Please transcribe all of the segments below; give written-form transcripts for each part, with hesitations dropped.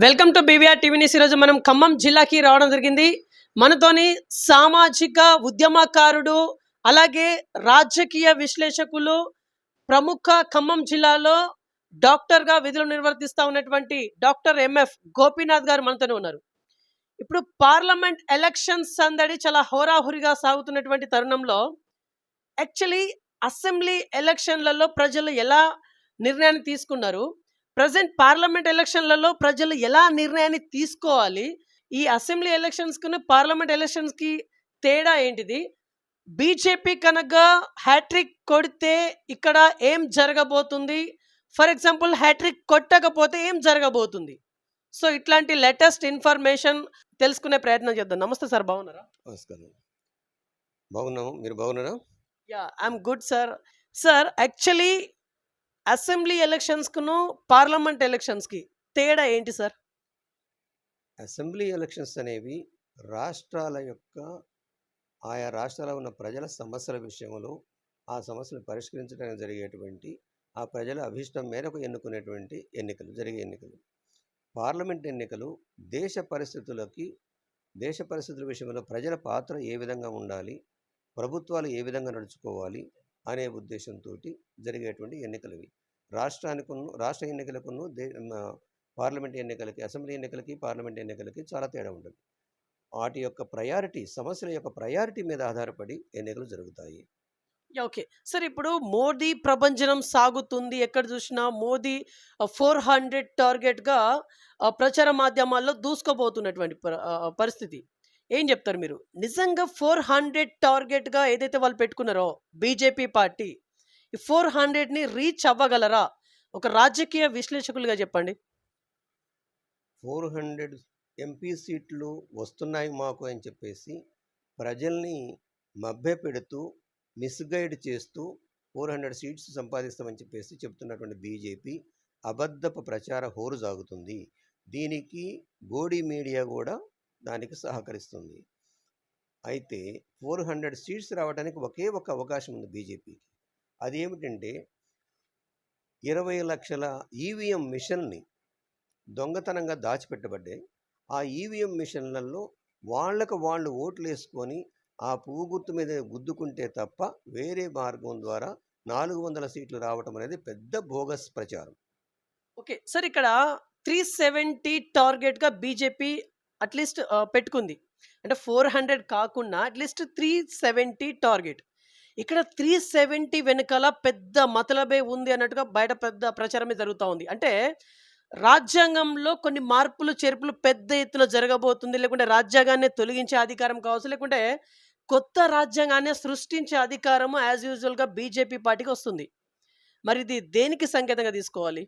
Welcome to BVR TV news. ఈరోజు మనం ఖమ్మం జిల్లాకి రావడం జరిగింది. మనతోని సామాజిక ఉద్యమకారుడు, అలాగే రాజకీయ విశ్లేషకులు, ప్రముఖ ఖమ్మం జిల్లాలో డాక్టర్గా విధులు నిర్వర్తిస్తూ ఉన్నటువంటి డాక్టర్ ఎంఎఫ్ గోపీనాథ్ గారు మనతోనే ఉన్నారు. ఇప్పుడు పార్లమెంట్ ఎలక్షన్స్ సందడి చాలా హోరాహోరీగా సాగుతున్నటువంటి తరుణంలో యాక్చువల్లీ అసెంబ్లీ ఎలక్షన్లలో ప్రజలు ఎలా నిర్ణయాన్ని తీసుకున్నారు, ప్రజెంట్ పార్లమెంట్ ఎలక్షన్లలో ప్రజలు ఎలా నిర్ణయాన్ని తీసుకోవాలి, ఈ అసెంబ్లీ ఎలక్షన్స్కి పార్లమెంట్ ఎలక్షన్స్కి తేడా ఏంటిది, బీజేపీ కనుక హ్యాట్రిక్ కొడితే ఇక్కడ ఏం జరగబోతుంది, ఫర్ ఎగ్జాంపుల్ హ్యాట్రిక్ కొట్టకపోతే ఏం జరగబోతుంది, సో ఇట్లాంటి లేటెస్ట్ ఇన్ఫర్మేషన్ తెలుసుకునే ప్రయత్నం చేద్దాం. నమస్తే సార్, బాగున్నారా? నమస్కారం. బాగున్నాము, మీరు బాగున్నారా? Yeah, I'm good sir. Sir, actually assembly ఎలక్షన్స్కును పార్లమెంట్ ఎలక్షన్స్కి తేడా ఏంటి సార్? అసెంబ్లీ ఎలక్షన్స్ అనేవి రాష్ట్రాల యొక్క ఆయా రాష్ట్రాల్లో ఉన్న ప్రజల సమస్యల విషయంలో ఆ సమస్యలు పరిష్కరించడానికి జరిగేటువంటి ఆ ప్రజల అభిష్టం మేరకు ఎన్నుకునేటువంటి జరిగే ఎన్నికలు. పార్లమెంట్ ఎన్నికలు దేశ పరిస్థితుల విషయంలో ప్రజల పాత్ర ఏ విధంగా ఉండాలి, ప్రభుత్వాలు ఏ విధంగా నడుచుకోవాలి అనే ఉద్దేశంతో జరిగేటువంటి ఎన్నికలు. రాష్ట్ర ఎన్నికలకును పార్లమెంట్ ఎన్నికలకి, అసెంబ్లీ ఎన్నికలకి, పార్లమెంట్ ఎన్నికలకి చాలా తేడా ఉంటుంది. వాటి యొక్క సమస్యల యొక్క ప్రయారిటీ మీద ఆధారపడి ఎన్నికలు జరుగుతాయి. ఓకే సార్, ఇప్పుడు మోదీ ప్రభంజనం సాగుతుంది, ఎక్కడ చూసినా మోదీ 400 టార్గెట్గా ప్రచార మాధ్యమాల్లో దూసుకోబోతున్నటువంటి పరిస్థితి. ఏం చెప్తారు మీరు? నిజంగా 400 టార్గెట్గా ఏదైతే వాళ్ళు పెట్టుకున్నారో బీజేపీ పార్టీ, ఈ 400ని రీచ్ అవ్వగలరా? ఒక రాజకీయ విశ్లేషకులుగా చెప్పండి. 400 ఎంపీ సీట్లు వస్తున్నాయి మాకు అని చెప్పేసి ప్రజల్ని మభ్యపెడుతూ, మిస్గైడ్ చేస్తూ 400 సీట్స్ సంపాదిస్తామని చెప్పేసి చెప్తున్నటువంటి బీజేపీ అబద్ధపు ప్రచార హోరు సాగుతుంది. దీనికి గోడి మీడియా కూడా దానికి సహకరిస్తుంది. అయితే 400 సీట్స్ రావడానికి ఒకే ఒక అవకాశం ఉంది బీజేపీకి. అది ఏమిటంటే 20 లక్షల ఈవీఎం మిషన్ని దొంగతనంగా దాచిపెట్టబడ్డాయి. ఆ ఈవీఎం మిషన్లలో వాళ్ళు ఓట్లు వేసుకొని ఆ పువ్వు గుర్తు మీద గుద్దుకుంటే తప్ప వేరే మార్గం ద్వారా 400 సీట్లు రావటం అనేది పెద్ద బోగస్ ప్రచారం. ఓకే సార్, ఇక్కడ 370 టార్గెట్గా బీజేపీ అట్లీస్ట్ పెట్టుకుంది. అంటే 400 కాకుండా అట్లీస్ట్ 370 టార్గెట్. ఇక్కడ 370 వెనకాల పెద్ద మతలబే ఉంది అన్నట్టుగా బయట పెద్ద ప్రచారమే జరుగుతూ ఉంది. అంటే రాజ్యాంగంలో కొన్ని మార్పులు చేర్పులు పెద్ద ఎత్తున జరగబోతుంది, లేకుంటే రాజ్యాంగాన్ని తొలగించే అధికారం కావచ్చు, లేకుంటే కొత్త రాజ్యాంగాన్ని సృష్టించే అధికారము యాజ్ యూజువల్గా బీజేపీ పార్టీకి వస్తుంది. మరి ఇది దేనికి సంకేతంగా తీసుకోవాలి?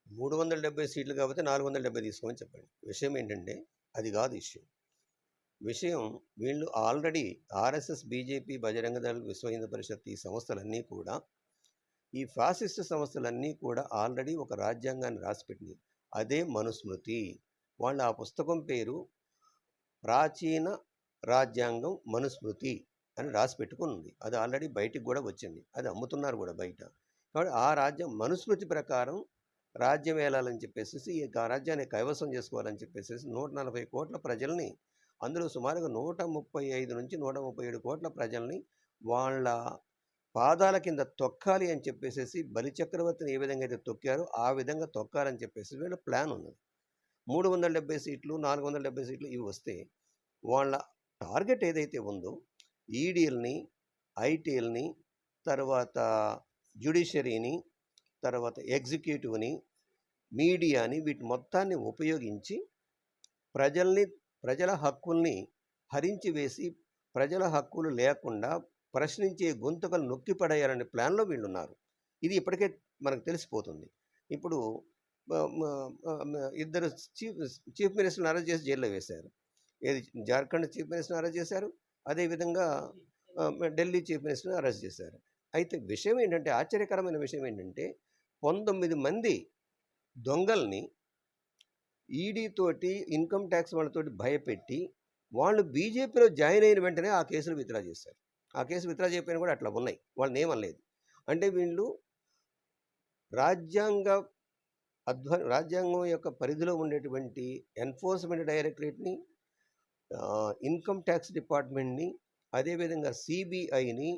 370 సీట్లు కాబట్టి 470 తీసుకోమని చెప్పండి. విషయం ఏంటంటే అది కాదు విషయం. వీళ్ళు already RSS, BJP, Bajrang Dal, విశ్వ హిందూ పరిషత్, ఈ సంస్థలన్నీ కూడా, ఈ ఫాసిస్ట్ సంస్థలన్నీ కూడా ఆల్రెడీ ఒక రాజ్యాంగాన్ని రాసిపెట్టింది. అదే మనుస్మృతి. వాళ్ళ ఆ పుస్తకం పేరు ప్రాచీన రాజ్యాంగం మనుస్మృతి అని రాసి పెట్టుకుని ఉంది. అది ఆల్రెడీ బయటికి కూడా వచ్చింది, అది అమ్ముతున్నారు కూడా బయట. కాబట్టి ఆ మనుస్మృతి ప్రకారం రాజ్యం వేలాలని చెప్పేసి, ఈ రాజ్యాన్ని కైవసం చేసుకోవాలని చెప్పేసి 140 కోట్ల ప్రజల్ని, అందులో సుమారుగా 135 నుంచి 137 కోట్ల ప్రజల్ని వాళ్ళ పాదాల కింద తొక్కాలి అని చెప్పేసి, బలిచక్రవర్తిని ఏ విధంగా అయితే తొక్కారో ఆ విధంగా తొక్కాలని చెప్పేసి వీళ్ళ ప్లాన్ ఉన్నది. 370 సీట్లు, 470 సీట్లు ఇవి వస్తే వాళ్ళ టార్గెట్ ఏదైతే ఉందో ఈడీఎల్ని, ఐటీఎల్ని, తర్వాత జ్యుడిషియరీని, తర్వాత ఎగ్జిక్యూటివ్ని, మీడియాని, వీటి మొత్తాన్ని ఉపయోగించి ప్రజల హక్కుల్ని హరించి వేసి, ప్రజల హక్కులు లేకుండా ప్రశ్నించే గొంతుకలు నొక్కిపడేయాలనే ప్లాన్లో వీళ్ళు ఉన్నారు. ఇది ఇప్పటికే మనకు తెలిసిపోతుంది. ఇప్పుడు ఇద్దరు చీఫ్ మినిస్టర్ని అరెస్ట్ చేసి జైల్లో వేశారు. ఏది జార్ఖండ్ చీఫ్ మినిస్టర్ని అరెస్ట్ చేశారు, అదేవిధంగా ఢిల్లీ చీఫ్ మినిస్టర్ని అరెస్ట్ చేశారు. అయితే విషయం ఏంటంటే, ఆశ్చర్యకరమైన విషయం ఏంటంటే 19 మంది దొంగల్ని ఈడీతోటి, ఇన్కమ్ ట్యాక్స్ వాళ్ళతోటి భయపెట్టి వాళ్ళు బీజేపీలో జాయిన్ అయిన వెంటనే ఆ కేసులు విత్డ్రా చేశారు. ఆ కేసు విత్డ్రా చేయకపోయినా కూడా అట్లా ఉన్నాయి, వాళ్ళని ఏమనలేదు. అంటే వీళ్ళు రాజ్యాంగ రాజ్యాంగం యొక్క పరిధిలో ఉండేటువంటి ఎన్ఫోర్స్మెంట్ డైరెక్టరేట్ని, ఇన్కమ్ ట్యాక్స్ డిపార్ట్మెంట్ని, అదేవిధంగా సిబిఐని,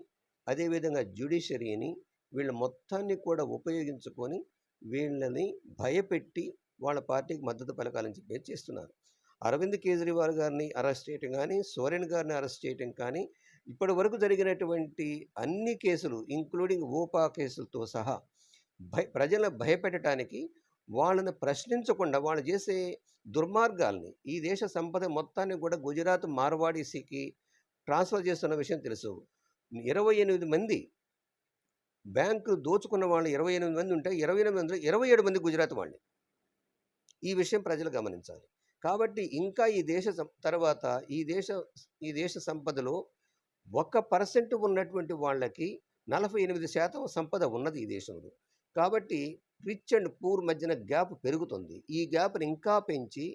అదేవిధంగా జ్యుడిషియరీని, వీళ్ళ మొత్తాన్ని కూడా ఉపయోగించుకొని వీళ్ళని భయపెట్టి వాళ్ళ పార్టీకి మద్దతు పలకాలని చెప్పి చేస్తున్నారు. అరవింద్ కేజ్రీవాల్ గారిని అరెస్ట్ చేయటం కానీ, సోరెన్ గారిని అరెస్ట్ చేయటం కానీ, ఇప్పటి వరకు జరిగినటువంటి అన్ని కేసులు ఇంక్లూడింగ్ ఓపా కేసులతో సహా ప్రజలను భయపెట్టడానికి, వాళ్ళని ప్రశ్నించకుండా వాళ్ళు చేసే దుర్మార్గాల్ని, ఈ దేశ సంపద మొత్తాన్ని కూడా గుజరాత్ మార్వాడీసీకి ట్రాన్స్ఫర్ చేస్తున్న విషయం తెలుసు. 28 మంది బ్యాంకులు దోచుకున్న వాళ్ళు 28 మంది ఉంటే 28 మందిలో 27 మంది గుజరాత్ వాళ్ళే. ఈ విషయం ప్రజలు గమనించాలి. కాబట్టి ఇంకా తర్వాత ఈ దేశ సంపదలో 1% ఉన్నటువంటి వాళ్ళకి 48% సంపద ఉన్నది ఈ దేశంలో. కాబట్టి రిచ్ అండ్ పూర్ మధ్యన గ్యాప్ పెరుగుతుంది. ఈ గ్యాప్ని ఇంకా పెంచి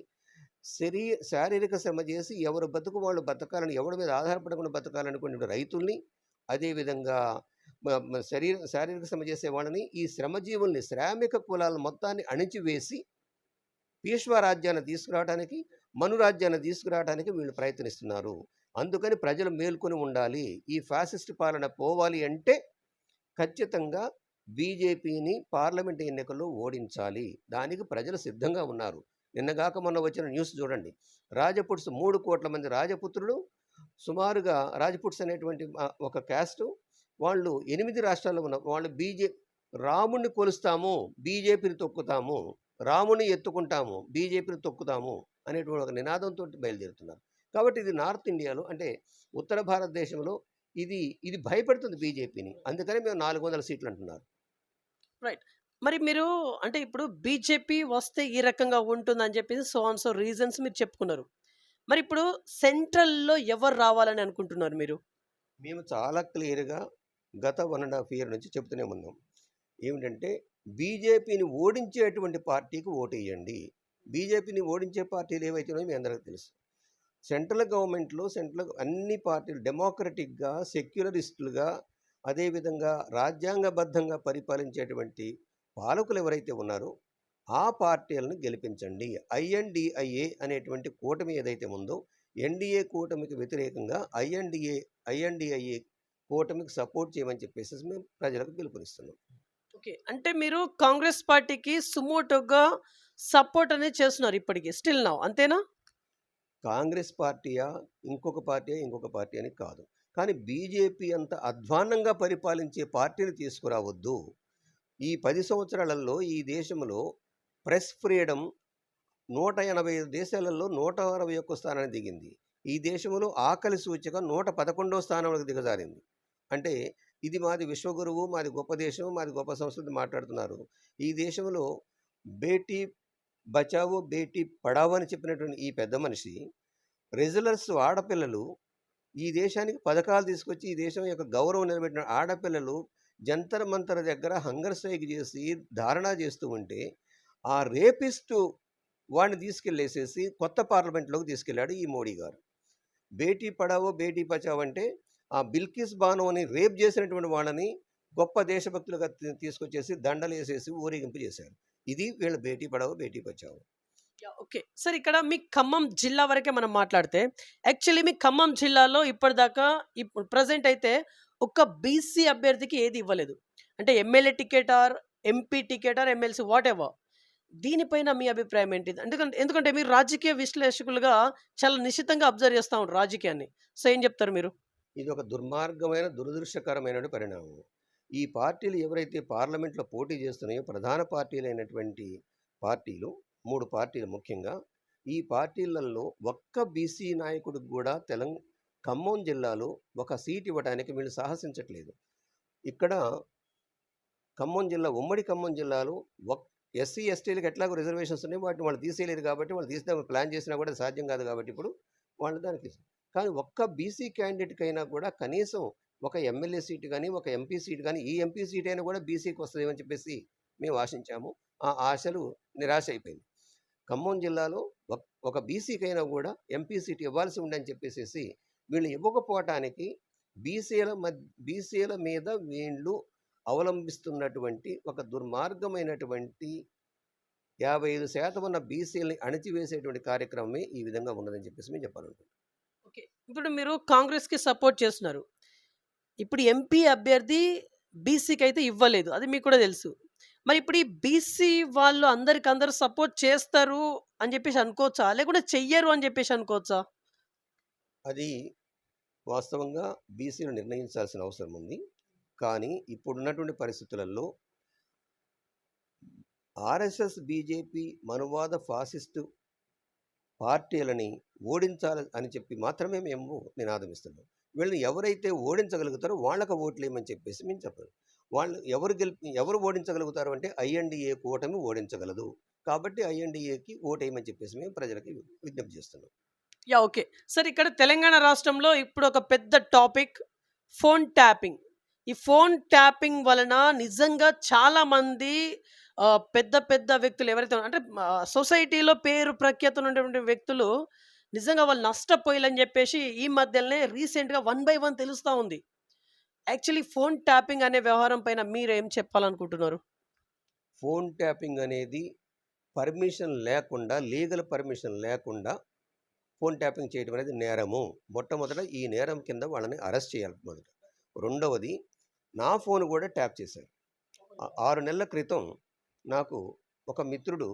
శారీరక శ్రమ చేసి ఎవరు బతుకు వాళ్ళు బతకాలని, ఎవరి మీద ఆధారపడకుండా బతకాలనుకునే రైతుల్ని, అదేవిధంగా శారీరక శ్రమ చేసే వాళ్ళని, ఈ శ్రమజీవుల్ని, శ్రామిక కులాల మొత్తాన్ని అణిచివేసి పీష్వా రాజ్యాన్ని తీసుకురావడానికి, మను రాజ్యాన్ని తీసుకురావడానికి వీళ్ళు ప్రయత్నిస్తున్నారు. అందుకని ప్రజలు మేల్కొని ఉండాలి. ఈ ఫ్యాసిస్ట్ పాలన పోవాలి అంటే ఖచ్చితంగా బీజేపీని పార్లమెంట్ ఎన్నికల్లో ఓడించాలి. దానికి ప్రజలు సిద్ధంగా ఉన్నారు. నిన్నగాక మొన్న వచ్చిన న్యూస్ చూడండి. రాజపుట్స్ 3 కోట్ల మంది రాజపుత్రులు, సుమారుగా రాజపుట్స్ అనేటువంటి ఒక క్యాస్టు, వాళ్ళు 8 రాష్ట్రాల్లో ఉన్న వాళ్ళు రాముణ్ణి కొలుస్తాము, బీజేపీని తొక్కుతాము, రాముని ఎత్తుకుంటాము, బీజేపీని తొక్కుతాము అనేటువంటి ఒక నినాదంతో బయలుదేరుతున్నారు. కాబట్టి ఇది నార్త్ ఇండియాలో, అంటే ఉత్తర భారతదేశంలో ఇది భయపెడుతుంది బీజేపీని. అందుకని మేము 400 సీట్లు అంటున్నారు. రైట్. మరి మీరు అంటే ఇప్పుడు బీజేపీ వస్తే ఈ రకంగా ఉంటుందని చెప్పేసి సో రీజన్స్ మీరు చెప్పుకున్నారు. మరి ఇప్పుడు సెంట్రల్లో ఎవరు రావాలని అనుకుంటున్నారు మీరు? మేము చాలా క్లియర్గా గత 1.5 ఇయర్ నుంచి చెప్తూనే ఉన్నాం. ఏమిటంటే బీజేపీని ఓడించేటువంటి పార్టీకి ఓటేయండి. బీజేపీని ఓడించే పార్టీలు ఏవైతే ఉన్నాయో మీ అందరికీ తెలుసు. సెంట్రల్ గవర్నమెంట్లో అన్ని పార్టీలు డెమోక్రటిక్గా, సెక్యులరిస్టులుగా, అదేవిధంగా రాజ్యాంగబద్ధంగా పరిపాలించేటువంటి పాలకులు ఎవరైతే ఉన్నారో ఆ పార్టీలను గెలిపించండి. ఐఎన్డిఐఏ అనేటువంటి కూటమి ఏదైతే ఉందో, ఎన్డీఏ కూటమికి వ్యతిరేకంగా ఐఎన్డిఐఏ కూటమికి సపోర్ట్ చేయమని చెప్పేసి మేము ప్రజలకు పిలుపునిస్తున్నాం. ఓకే. అంటే మీరు కాంగ్రెస్ పార్టీకి సుమోటోగా సపోర్ట్ అనేది చేస్తున్నారు ఇప్పటికి స్టిల్ నౌ, అంతేనా? కాంగ్రెస్ పార్టీయా, ఇంకొక పార్టీ అని కాదు. కానీ బీజేపీ అంత అధ్వాన్నంగా పరిపాలించే పార్టీని తీసుకురావద్దు. ఈ 10 సంవత్సరాలలో ఈ దేశంలో ప్రెస్ ఫ్రీడమ్ 185 దేశాలలో 161 స్థానానికి దిగింది. ఈ దేశంలో ఆకలి సూచిక 111వ స్థానంలోకి దిగజారింది. అంటే ఇది మాది విశ్వగురువు, మాది గొప్ప దేశం, మాది గొప్ప సంస్కృతి మాట్లాడుతున్నారు. ఈ దేశంలో బేటీ బచావో బేటీ పడావో అని చెప్పినటువంటి ఈ పెద్ద మనిషి, రెజ్లర్స్ ఆడపిల్లలు, ఈ దేశానికి పథకాలు తీసుకొచ్చి ఈ దేశం యొక్క గౌరవం నిలబెట్టిన ఆడపిల్లలు జంతర్ మంతర్ దగ్గర హంగర్ స్ట్రైక్ చేసి ధారణా చేస్తూ ఉంటే, ఆ రేపిస్టు వాడిని తీసుకెళ్ళేసేసి కొత్త పార్లమెంట్లోకి తీసుకెళ్ళాడు ఈ మోడీ గారు. బేటీ పడావో బేటీ బచావో అంటే ఆ బిల్కిస్ బానోని రేప్ చేసినటువంటి వాళ్ళని గొప్ప దేశభక్తులుగా తీసుకొచ్చేసి దండలు వేసేసి ఊరేగింపు చేశారు. ఇది వీళ్ళ బేటీ పడావో బేటీ బచావో. ఓకే సార్, ఇక్కడ మీ ఖమ్మం జిల్లా వరకే మనం మాట్లాడితే, యాక్చువల్లీ మీ ఖమ్మం జిల్లాలో ఇప్పటిదాకా ఇప్పుడు ప్రజెంట్ అయితే ఒక్క బీసీ అభ్యర్థికి ఏది ఇవ్వలేదు. అంటే MLA ticket or MP ticket or MLC whatever. దీనిపైన మీ అభిప్రాయం ఏంటి? ఎందుకంటే మీరు రాజకీయ విశ్లేషకులుగా చాలా నిశ్చితంగా అబ్జర్వ్ చేస్తూ ఉంటారు రాజకీయాన్ని. సో ఏం చెప్తారు మీరు? ఇది ఒక దుర్మార్గమైన, దురదృష్టకరమైన పరిణామం. ఈ పార్టీలు ఎవరైతే పార్లమెంట్లో పోటీ చేస్తున్నాయో, ప్రధాన పార్టీలైనటువంటి పార్టీలు 3 పార్టీలు ముఖ్యంగా, ఈ పార్టీలలో ఒక్క బీసీ నాయకుడికి కూడా ఖమ్మం జిల్లాలో ఒక సీట్ ఇవ్వడానికి వీళ్ళు సాహసించట్లేదు. ఇక్కడ ఖమ్మం జిల్లా, ఉమ్మడి ఖమ్మం జిల్లాలో ఎస్సీ ఎస్టీలకు ఎట్లాగో రిజర్వేషన్స్ ఉన్నాయి, వాటిని వాళ్ళు తీసేయలేరు. కాబట్టి వాళ్ళు తీస్తే ప్లాన్ చేసినా కూడా సాధ్యం కాదు. కాబట్టి ఇప్పుడు వాళ్ళు దానికి, కానీ ఒక్క బీసీ క్యాండిడేట్కైనా కూడా కనీసం ఒక ఎమ్మెల్యే సీటు కానీ, ఒక ఎంపీ సీటు కానీ, ఈ ఎంపీ సీట్ అయినా కూడా బీసీకి వస్తుందేమని చెప్పేసి మేము ఆశించాము. ఆ ఆశలు నిరాశ అయిపోయింది. ఖమ్మం జిల్లాలో ఒక బీసీకైనా కూడా ఎంపీ సీట్ ఇవ్వాల్సి ఉందని చెప్పేసి వీళ్ళు ఇవ్వకపోవటానికి బీసీల మీద వీళ్ళు అవలంబిస్తున్నటువంటి ఒక దుర్మార్గమైనటువంటి 55% ఉన్న బీసీలని అణిచివేసేటువంటి కార్యక్రమమే ఈ విధంగా ఉన్నదని చెప్పేసి మేము చెప్పాలనుకుంటున్నాం. ఓకే. ఇప్పుడు మీరు కాంగ్రెస్‌కి సపోర్ట్ చేస్తున్నారు. ఇప్పుడు ఎంపీ అభ్యర్థి బీసీకైతే ఇవ్వలేదు. అది మీకు కూడా తెలుసు. మరి ఇప్పుడు ఈ బీసీ వాళ్ళు అందరికందరూ సపోర్ట్ చేస్తారు అని జెప్పేసి అనుకోవచ్చా? లేకుంటే చెయ్యరు అని జెప్పేసి అనుకోవచ్చా? అది వాస్తవంగా బీసీలు నిర్ణయించాల్సిన అవసరం ఉంది. కానీ ఇప్పుడున్నటువంటి పరిస్థితులలో ఆర్ఎస్ఎస్, బీజేపీ మనువాద ఫాసిస్టు పార్టీలని ఓడించాలి అని చెప్పి మాత్రమే మేము నినాదమిస్తున్నాం. వీళ్ళని ఎవరైతే ఓడించగలుగుతారో వాళ్ళకి ఓట్లేయమని చెప్పేసి మేము చెప్పాలి. వాళ్ళు ఎవరు ఓడించగలుగుతారు అంటే ఐఎన్డీఏ కూటమి ఓడించగలదు. కాబట్టి ఐఎన్డీఏకి ఓటేయమని చెప్పేసి మేము ప్రజలకి విజ్ఞప్తి చేస్తున్నాం. యాహ్! ఓకే. సరే, ఇక్కడ తెలంగాణ రాష్ట్రంలో ఇప్పుడు ఒక పెద్ద టాపిక్ ఫోన్ ట్యాపింగ్. ఈ ఫోన్ ట్యాపింగ్ వలన నిజంగా చాలామంది పెద్ద పెద్ద వ్యక్తులు ఎవరైతే అంటే సొసైటీలో పేరు ప్రఖ్యాతులు ఉన్నటువంటి వ్యక్తులు నిజంగా వాళ్ళు నష్టపోయాలని చెప్పేసి ఈ మధ్యలోనే రీసెంట్‌గా వన్ బై వన్ తెలుస్తా ఉంది. యాక్చువల్లీ ఫోన్ ట్యాపింగ్ అనే వ్యవహారం పైన మీరేం చెప్పాలనుకుంటున్నారు? ఫోన్ ట్యాపింగ్ అనేది పర్మిషన్ లేకుండా, లీగల్ పర్మిషన్ లేకుండా ఫోన్ ట్యాపింగ్ చేయడం అనేది నేరము. మొట్టమొదట ఈ నేరం కింద వాళ్ళని అరెస్ట్ చేయాలి మొదట. రెండవది, నా ఫోన్ కూడా ట్యాప్ చేశారు. 6 నెలల క్రితం నాకు ఒక మిత్రుడు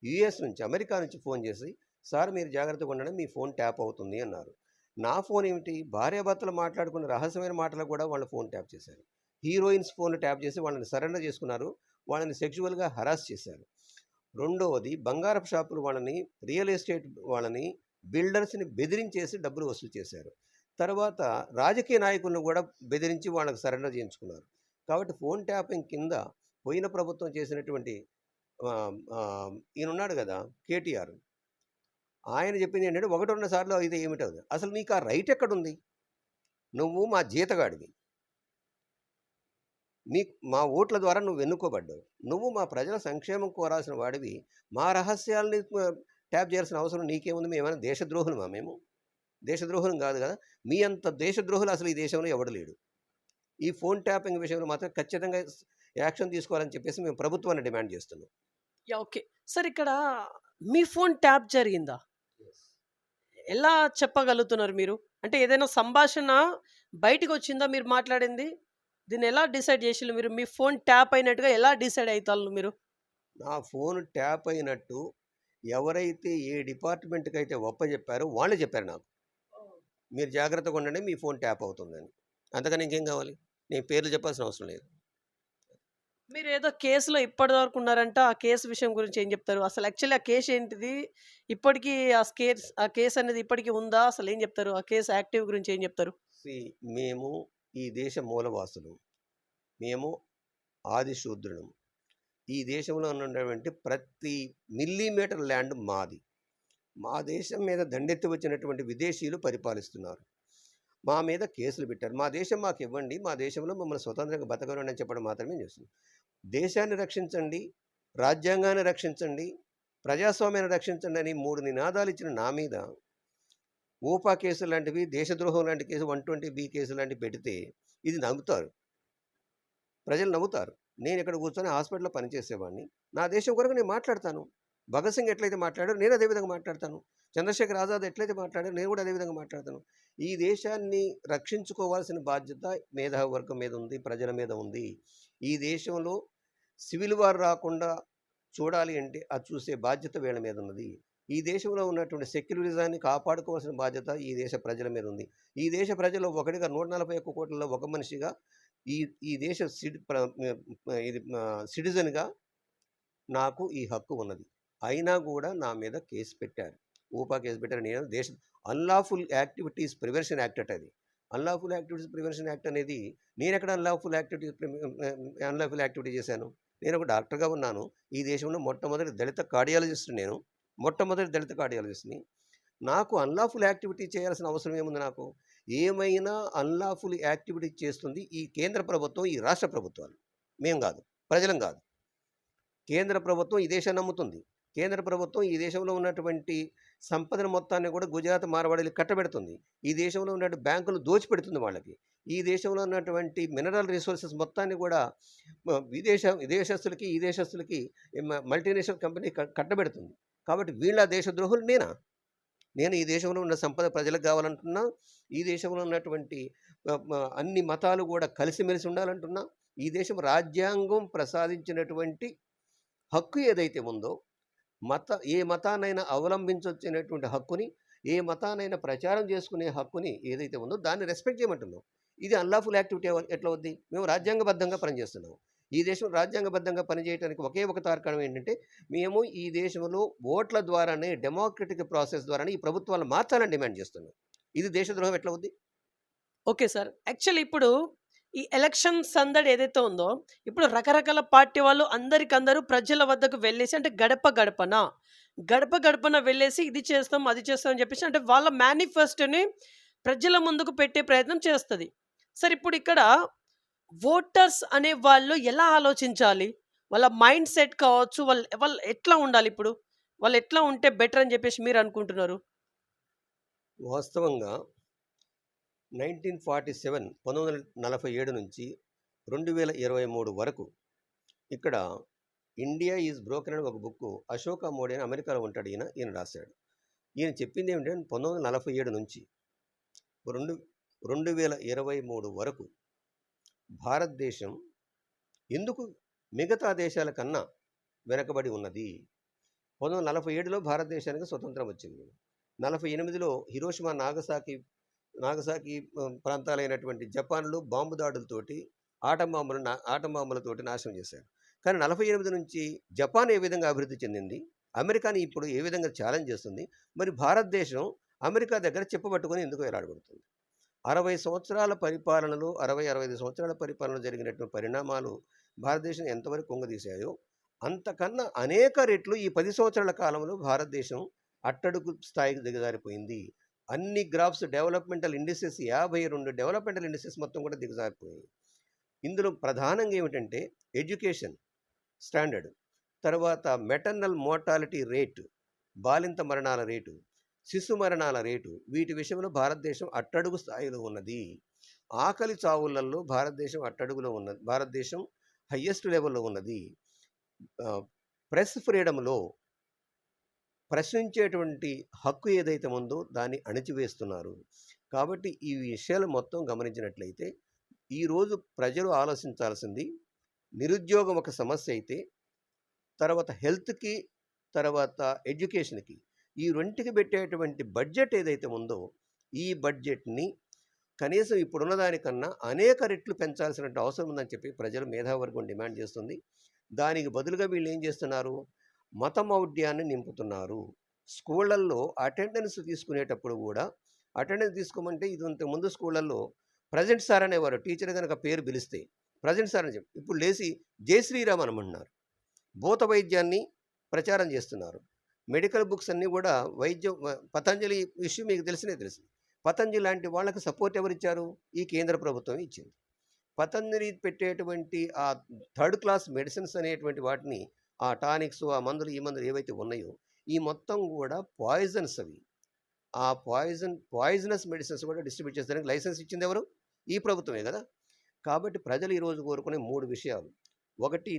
యూఎస్ నుంచి, అమెరికా నుంచి ఫోన్ చేసి, సార్ మీరు జాగ్రత్తగా ఉండండి, మీ ఫోన్ ట్యాప్ అవుతుంది అన్నారు. నా ఫోన్ ఏమిటి, భార్యాభర్తలు మాట్లాడుకున్న రహస్యమైన మాటలు కూడా వాళ్ళ ఫోన్ ట్యాప్ చేశారు. హీరోయిన్స్ ఫోన్ ట్యాప్ చేసి వాళ్ళని సరెండర్ చేసుకున్నారు, వాళ్ళని సెక్షువల్గా హరాస్ చేశారు. రెండవది, బంగారపు షాపులు వాళ్ళని, రియల్ ఎస్టేట్ వాళ్ళని, బిల్డర్స్ని బెదిరించేసి డబ్బులు వసూలు చేశారు. తర్వాత రాజకీయ నాయకులను కూడా బెదిరించి వాళ్ళకి సరెండర్ చేయించుకున్నారు. కాబట్టి ఫోన్ ట్యాపింగ్ కింద పోయిన ప్రభుత్వం చేసినటువంటి ఈయనున్నాడు కదా కేటీఆర్, ఆయన చెప్పింది ఏంటంటే 1-2 సార్లు అయితే ఏమిటది, అసలు నీకు ఆ రైట్ ఎక్కడుంది? నువ్వు మా జీతగాడివి, మా ఓట్ల ద్వారా నువ్వు ఎన్నుకోబడ్డావు, నువ్వు మా ప్రజల సంక్షేమం కోరాల్సిన వాడివి, మా రహస్యాలని ట్యాప్ చేయాల్సిన అవసరం నీకేముంది? మేమైనా దేశద్రోహులమా? మేము దేశద్రోహులం కాదు కదా. మీ అంత దేశద్రోహులు అసలు ఈ దేశంలో ఎవడు లేడు. ఈ ఫోన్ ట్యాపింగ్ విషయంలో మాత్రం ఖచ్చితంగా యాక్షన్ తీసుకోవాలని చెప్పేసి మేము ప్రభుత్వాన్ని డిమాండ్ చేస్తున్నాం. యాహ్! ఓకే. సార్, ఇక్కడ మీ ఫోన్ ట్యాప్ జరిగిందా? ఎలా చెప్పగలుగుతున్నారు మీరు? అంటే ఏదైనా సంభాషణ బయటికొచ్చిందా మీరు మాట్లాడింది? దీన్ని ఎలా డిసైడ్ చేసిర్రు మీరు? మీ ఫోన్ ట్యాప్ అయినట్టుగా ఎలా డిసైడ్ అయితాళ్ళు మీరు? నా ఫోన్ ట్యాప్ అయినట్టు ఎవరైతే ఏ డిపార్ట్మెంట్కి అయితే ఒప్పజెప్పారో వాళ్ళు చెప్పారు నాకు, మీరు జాగ్రత్తగా ఉండండి, మీ ఫోన్ ట్యాప్ అవుతుందని. అంతకని ఇంకేం కావాలి? నేను పేర్లు చెప్పాల్సిన అవసరం లేదు. మీరు ఏదో కేసులో ఇప్పటివరకు ఉన్నారంట. ఆ కేసు విషయం గురించి ఏం చెప్తారు? అసలు యాక్చువల్లీ ఆ కేసు ఏంటిది? ఇప్పటికీ ఆ కేసు అనేది ఇప్పటికి ఉందా? అసలు ఏం చెప్తారు? ఆ కేసు యాక్టివ్ గురించి ఏం చెప్తారు? మేము ఈ దేశ మూలవాసులు, మేము ఆది శూద్రులం. ఈ దేశంలో ఉన్నటువంటి ప్రతి మిల్లీమీటర్ ల్యాండ్ మాది. మా దేశం మీద దండెత్తి వచ్చినటువంటి విదేశీయులు పరిపాలిస్తున్నారు. మా మీద కేసులు పెట్టారు. మా దేశం మాకు ఇవ్వండి, మా దేశంలో మమ్మల్ని స్వతంత్రంగా బతకడం అని చెప్పడం మాత్రమే చేస్తుంది. దేశాన్ని రక్షించండి, రాజ్యాంగాన్ని రక్షించండి, ప్రజాస్వామ్యాన్ని రక్షించండి అని 3 నినాదాలు ఇచ్చిన నా మీద ఊపా కేసులు లాంటివి, దేశద్రోహం లాంటి కేసు, 120B కేసు లాంటివి పెడితే ఇది నవ్వుతారు, ప్రజలు నవ్వుతారు. నేను ఇక్కడ కూర్చొని హాస్పిటల్లో పనిచేసేవాడిని. నా దేశం కొరకు నేను మాట్లాడతాను. భగత్ సింగ్ ఎట్లయితే మాట్లాడారో నేను అదే విధంగా మాట్లాడతాను. చంద్రశేఖర్ ఆజాద్ ఎట్లయితే మాట్లాడారో నేను కూడా అదే విధంగా మాట్లాడతాను. ఈ దేశాన్ని రక్షించుకోవాల్సిన బాధ్యత మేధావి వర్గం మీద ఉంది, ప్రజల మీద ఉంది. ఈ దేశంలో సివిల్ వార్ రాకుండా చూడాలి అంటే అది చూసే బాధ్యత వీళ్ళ మీద ఉన్నది. ఈ దేశంలో ఉన్నటువంటి సెక్యులరిజాన్ని కాపాడుకోవాల్సిన బాధ్యత ఈ దేశ ప్రజల మీద ఉంది. ఈ దేశ ప్రజలు ఒకటిగా 141 కోట్లలో ఒక మనిషిగా ఈ దేశ సిటిజన్గా నాకు ఈ హక్కు ఉన్నది. అయినా కూడా నా మీద కేసు పెట్టారు, ఊపా కేసు పెట్టారు. నేను దేశ అన్లాఫుల్ యాక్టివిటీస్ ప్రివెన్షన్ యాక్ట్ అది. అన్లాఫుల్ యాక్టివిటీస్ ప్రివెన్షన్ యాక్ట్ అనేది నేను ఎక్కడ అన్లాఫుల్ యాక్టివిటీ చేశాను? నేను ఒక డాక్టర్గా ఉన్నాను. ఈ దేశంలో మొట్టమొదటి దళిత కార్డియాలజిస్ట్ని. నాకు అన్లాఫుల్ యాక్టివిటీ చేయాల్సిన అవసరం ఏముంది? నాకు ఏమైనా అన్లాఫుల్ యాక్టివిటీ చేస్తుంది ఈ కేంద్ర ప్రభుత్వం, ఈ రాష్ట్ర ప్రభుత్వాలు, మేము కాదు, ప్రజలం కాదు. కేంద్ర ప్రభుత్వం ఈ దేశాన్ని నమ్ముతుంది. కేంద్ర ప్రభుత్వం ఈ దేశంలో ఉన్నటువంటి సంపదను మొత్తాన్ని కూడా గుజరాత్ మార్వాడీలకు కట్టబెడుతుంది. ఈ దేశంలో ఉన్నటువంటి బ్యాంకులు దోచిపెడుతుంది వాళ్ళకి. ఈ దేశంలో ఉన్నటువంటి మినరల్ రిసోర్సెస్ మొత్తాన్ని కూడా విదేశస్తులకి ఈ దేశస్తులకి మల్టీనేషనల్ కంపెనీ కట్టబెడుతుంది. కాబట్టి వీళ్ళ దేశద్రోహులు నేనా? నేను ఈ దేశంలో ఉన్న సంపద ప్రజలకు కావాలంటున్నా. ఈ దేశంలో ఉన్నటువంటి అన్ని మతాలు కూడా కలిసిమెలిసి ఉండాలంటున్నా. ఈ దేశం రాజ్యాంగం ప్రసాదించినటువంటి హక్కు ఏదైతే ఉందో, ఏ మతాన్నైనా అవలంబించొచ్చినటువంటి హక్కుని, ఏ మతాన్నైనా ప్రచారం చేసుకునే హక్కుని ఏదైతే ఉందో దాన్ని రెస్పెక్ట్ చేయమంటున్నాం. ఇది అన్లాఫుల్ యాక్టివిటీ ఎట్లా అవుద్ది? మేము రాజ్యాంగబద్ధంగా పనిచేస్తున్నాం. ఈ దేశం రాజ్యాంగబద్ధంగా పనిచేయడానికి ఒకే ఒక తార్కాణం ఏంటంటే, మేము ఈ దేశంలో ఓట్ల ద్వారానే, డెమోక్రటిక్ ప్రాసెస్ ద్వారానే ఈ ప్రభుత్వాలను మార్చాలని డిమాండ్ చేస్తున్నాం. ఇది దేశద్రోహం ఎట్లా అవుద్ది? Okay sir. యాక్చువల్లీ ఇప్పుడు ఈ ఎలక్షన్ సందడి ఏదైతే ఉందో, ఇప్పుడు రకరకాల పార్టీ వాళ్ళు అందరికందరూ ప్రజల వద్దకు వెళ్ళేసి, అంటే గడప గడపన వెళ్ళేసి ఇది చేస్తాం, అది చేస్తాం అని చెప్పేసి, అంటే వాళ్ళ మేనిఫెస్టోని ప్రజల ముందుకు పెట్టే ప్రయత్నం చేస్తది. సార్ ఇప్పుడు ఇక్కడ ఓటర్స్ అనే వాళ్ళు ఎలా ఆలోచించాలి? వాళ్ళ మైండ్ సెట్ కావచ్చు, వాళ్ళు ఎట్లా ఉండాలి ఇప్పుడు? వాళ్ళు ఎట్లా ఉంటే బెటర్ అని చెప్పేసి మీరు అనుకుంటున్నారు? వాస్తవంగా 1947 నుంచి 2023 వరకు ఇక్కడ ఇండియా ఈజ్ బ్రోకెన్ అని ఒక బుక్ అశోక మోడీ అని అమెరికాలో ఉంటాడు. ఈయన రాశాడు. ఈయన చెప్పింది ఏమిటంటే 1947 నుంచి 2023 వరకు భారతదేశం ఎందుకు మిగతా దేశాల కన్నా వెనకబడి ఉన్నది. 1947లో భారతదేశానికి స్వతంత్రం వచ్చింది. 48లో హిరోషిమా నాగసాకి ప్రాంతాలైనటువంటి జపాన్లో బాంబు దాడులతోటి ఆటం బాంబులతోటి నాశనం చేశారు. కానీ 48 నుంచి జపాన్ ఏ విధంగా అభివృద్ధి చెందింది, అమెరికాని ఇప్పుడు ఏ విధంగా ఛాలెంజ్ చేస్తుంది, మరి భారతదేశం అమెరికా దగ్గర చెప్పబట్టుకొని ఎందుకు ఎలాడగొడుతుంది? 60 సంవత్సరాల పరిపాలనలో 65 సంవత్సరాల పరిపాలనలో జరిగినటువంటి పరిణామాలు భారతదేశం ఎంతవరకు కుంగదీశాయో అంతకన్నా అనేక రెట్లు ఈ 10 సంవత్సరాల కాలంలో భారతదేశం అట్టడుగు స్థాయికి దిగజారిపోయింది. అన్ని graphs developmental indices 52 developmental indices మొత్తం కూడా దిగజారిపోయాయి. ఇందులో ప్రధానంగా ఏమిటంటే ఎడ్యుకేషన్ స్టాండర్డ్, తర్వాత మెటర్నల్ మోర్టాలిటీ రేటు, బాలింత మరణాల రేటు, శిశు మరణాల రేటు, వీటి విషయంలో భారతదేశం అట్టడుగు స్థాయిలో ఉన్నది. ఆకలి చావులలో భారతదేశం అట్టడుగులో ఉన్నది, భారతదేశం హయ్యెస్ట్ లెవెల్లో ఉన్నది. ప్రెస్ ఫ్రీడంలో ప్రశ్నించేటువంటి హక్కు ఏదైతే ఉందో దాన్ని అణిచివేస్తున్నారు. కాబట్టి ఈ విషయాలు మొత్తం గమనించినట్లయితే ఈరోజు ప్రజలు ఆలోచించాల్సింది, నిరుద్యోగం ఒక సమస్య అయితే, తర్వాత హెల్త్కి, తర్వాత ఎడ్యుకేషన్కి, ఈ రెంటికి పెట్టేటువంటి బడ్జెట్ ఏదైతే ఉందో ఈ బడ్జెట్ని కనీసం ఇప్పుడున్న దానికన్నా అనేక రెట్లు పెంచాల్సిన అవసరం ఉందని చెప్పి ప్రజలు మేధావర్గం డిమాండ్ చేస్తుంది. దానికి బదులుగా వీళ్ళు ఏం చేస్తున్నారు? మతమౌఢ్యాన్ని నింపుతున్నారు. స్కూళ్ళల్లో అటెండెన్స్ తీసుకునేటప్పుడు కూడా అటెండెన్స్ తీసుకోమంటే ముందు స్కూళ్ళల్లో ప్రజెంట్ సార్ అనేవారు. టీచర్ కనుక పేరు పిలిస్తే ప్రజెంట్ సార్ అని చెప్పి ఇప్పుడు లేచి జై శ్రీరామ్ అనమంటున్నారు. భూత వైద్యాన్ని ప్రచారం చేస్తున్నారు. మెడికల్ బుక్స్ అన్నీ కూడా పతంజలి విషయం మీకు తెలుసు. పతంజలి లాంటి వాళ్ళకి సపోర్ట్ ఎవరిచ్చారు? ఈ కేంద్ర ప్రభుత్వం ఇచ్చింది. పతంజలి పెట్టేటువంటి ఆ థర్డ్ క్లాస్ మెడిసిన్స్ అనేటువంటి వాటిని, ఆ టానిక్స్, ఆ మందులు, ఈ మందులు ఏవైతే ఉన్నాయో ఈ మొత్తం కూడా పాయిజన్స్. అవి ఆ పాయిజనస్ మెడిసిన్స్ కూడా డిస్ట్రిబ్యూట్ చేసేదానికి లైసెన్స్ ఇచ్చింది ఎవరు? ఈ ప్రభుత్వమే కదా. కాబట్టి ప్రజలు ఈరోజు కోరుకునే 3 విషయాలు. ఒకటి,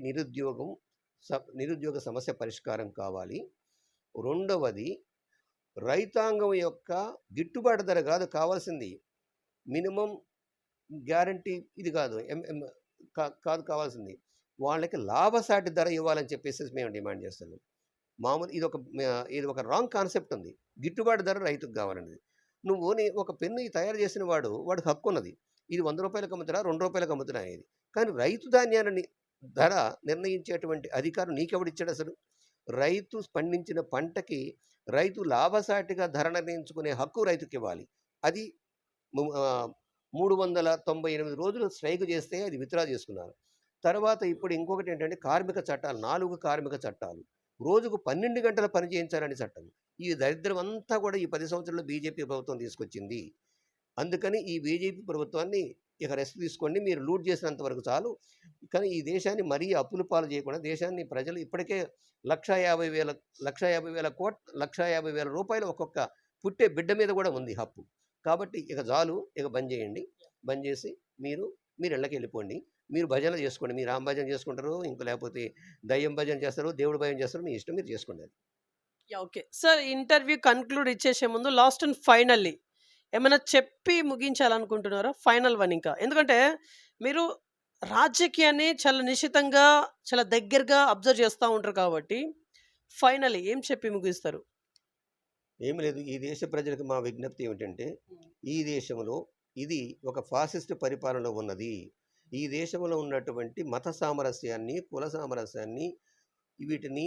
నిరుద్యోగ సమస్య పరిష్కారం కావాలి. రెండవది, రైతాంగం యొక్క గిట్టుబాటు ధర కావాల్సింది, మినిమం గ్యారంటీ ఇది కాదు కావాల్సింది, వాళ్ళకి లాభసాటి ధర ఇవ్వాలని చెప్పేసి మేము డిమాండ్ చేస్తున్నాం. ఇది ఒక రాంగ్ కాన్సెప్ట్ ఉంది. గిట్టుబాటు ధర రైతుకు కావాలనేది. ఒక పెన్ను తయారు చేసిన వాడికి హక్కు ఉన్నది. ఇది 100 రూపాయలకు అమ్ముతున్నా, 2 రూపాయలకు అమ్ముతున్నా అనేది. కానీ రైతు ధాన్యాన్ని ధర నిర్ణయించేటువంటి అధికారం నీకెవడిచ్చాడు అసలు? రైతు పండించిన పంటకి రైతు లాభసాటిగా ధర నిర్ణయించుకునే హక్కు రైతుకి ఇవ్వాలి. అది 398 రోజులు స్ట్రైక్ చేస్తే అది విత్డ్రా చేసుకున్నారు. తర్వాత ఇప్పుడు ఇంకొకటి ఏంటంటే కార్మిక చట్టాలు, 4 కార్మిక చట్టాలు, రోజుకు 12 గంటల పని చేయించాలని చట్టం. ఈ దరిద్రం అంతా కూడా ఈ 10 సంవత్సరాల్లో బీజేపీ ప్రభుత్వం తీసుకొచ్చింది. అందుకని ఈ బీజేపీ ప్రభుత్వాన్ని ఇక రెస్ట్ తీసుకోండి, మీరు లూట్ చేసినంత వరకు చాలు. కానీ ఈ దేశాన్ని మరీ అప్పుల పాలు చేయకుండా, దేశాన్ని ప్రజలు ఇప్పటికే 1,50,000 1,50,000 రూపాయలు ఒక్కొక్క పుట్టే బిడ్డ మీద కూడా ఉంది హక్కు. కాబట్టి ఇక చాలు, ఇక బంద్ చేయండి. బంద్ చేసి మీరు ఇళ్ళకి వెళ్ళిపోండి. మీరు భజన చేసుకోండి. మీరు రామ భజన చేసుకుంటారు, ఇంకో లేకపోతే దయ్యం భజన చేస్తారు, దేవుడు భజన చేస్తారు, మీ ఇష్టం, మీరు చేసుకోండి. అది ఓకే సార్, ఇంటర్వ్యూ కన్క్లూడ్ ఇచ్చేసే ముందు లాస్ట్ అండ్ ఫైనల్లీ ఏమైనా చెప్పి ముగించాలనుకుంటున్నారా? Final one. ఇంకా ఎందుకంటే మీరు రాజకీయాన్ని చాలా నిశితంగా, చాలా దగ్గరగా అబ్జర్వ్ చేస్తూ ఉంటారు కాబట్టి ఫైనల్లీ ఏం చెప్పి ముగిస్తారు? ఏమి లేదు, ఈ దేశ ప్రజలకు మా విజ్ఞప్తి ఏమిటంటే, ఈ దేశంలో ఇది ఒక ఫాసిస్ట్ పరిపాలన ఉన్నది. ఈ దేశంలో ఉన్నటువంటి మత సామరస్యాన్ని, కుల సామరస్యాన్ని, వీటిని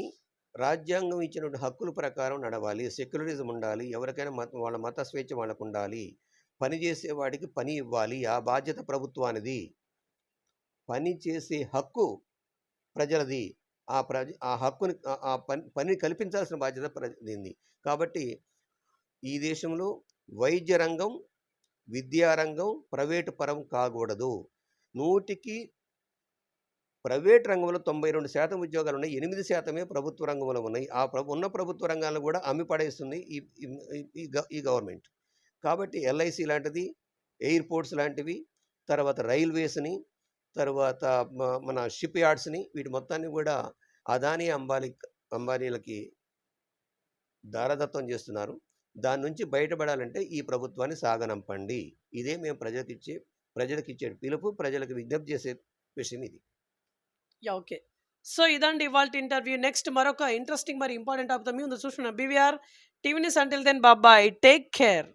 రాజ్యాంగం ఇచ్చినటువంటి హక్కుల ప్రకారం నడవాలి. సెక్యులరిజం ఉండాలి. ఎవరికైనా వాళ్ళ మత స్వేచ్ఛ వాళ్ళకు ఉండాలి. పని చేసేవాడికి పని ఇవ్వాలి. ఆ బాధ్యత ప్రభుత్వానిది. పని చేసే హక్కు ప్రజలది. ఆ హక్కుని పని కల్పించాల్సిన బాధ్యత ప్రజలది. కాబట్టి ఈ దేశంలో వైద్య రంగం, విద్యారంగం ప్రైవేటు పరం కాకూడదు. 100కి ప్రైవేట్ రంగంలో 92% ఉద్యోగాలు ఉన్నాయి, 8% ప్రభుత్వ రంగంలో ఉన్నాయి. ఉన్న ప్రభుత్వ రంగాలను కూడా అమ్మి పడేస్తుంది ఈ గవర్నమెంట్. కాబట్టి ఎల్ఐసి లాంటిది, ఎయిర్పోర్ట్స్ లాంటివి, తర్వాత రైల్వేస్ని, తర్వాత మన షిప్ యార్డ్స్ని, వీటి మొత్తాన్ని కూడా అదానీ అంబానీలకి దారదత్తం చేస్తున్నారు. దాని నుంచి బయటపడాలంటే ఈ ప్రభుత్వాన్ని సాగనంపండి. ఇదే మేము ప్రజలకు ఇచ్చే పిలుపు, ప్రజలకు విజ్ఞప్తి చేసే విషయం ఇది. ఓకే. సో ఇదండి ఇవాల్టి ఇంటర్వ్యూ. నెక్స్ట్ మరొక ఇంట్రెస్టింగ్ మరి ఇంపార్టెంట్ టాపిక్తో మీ ముందు చూస్తున్నాం. BVR TV news. Until then bye, take care.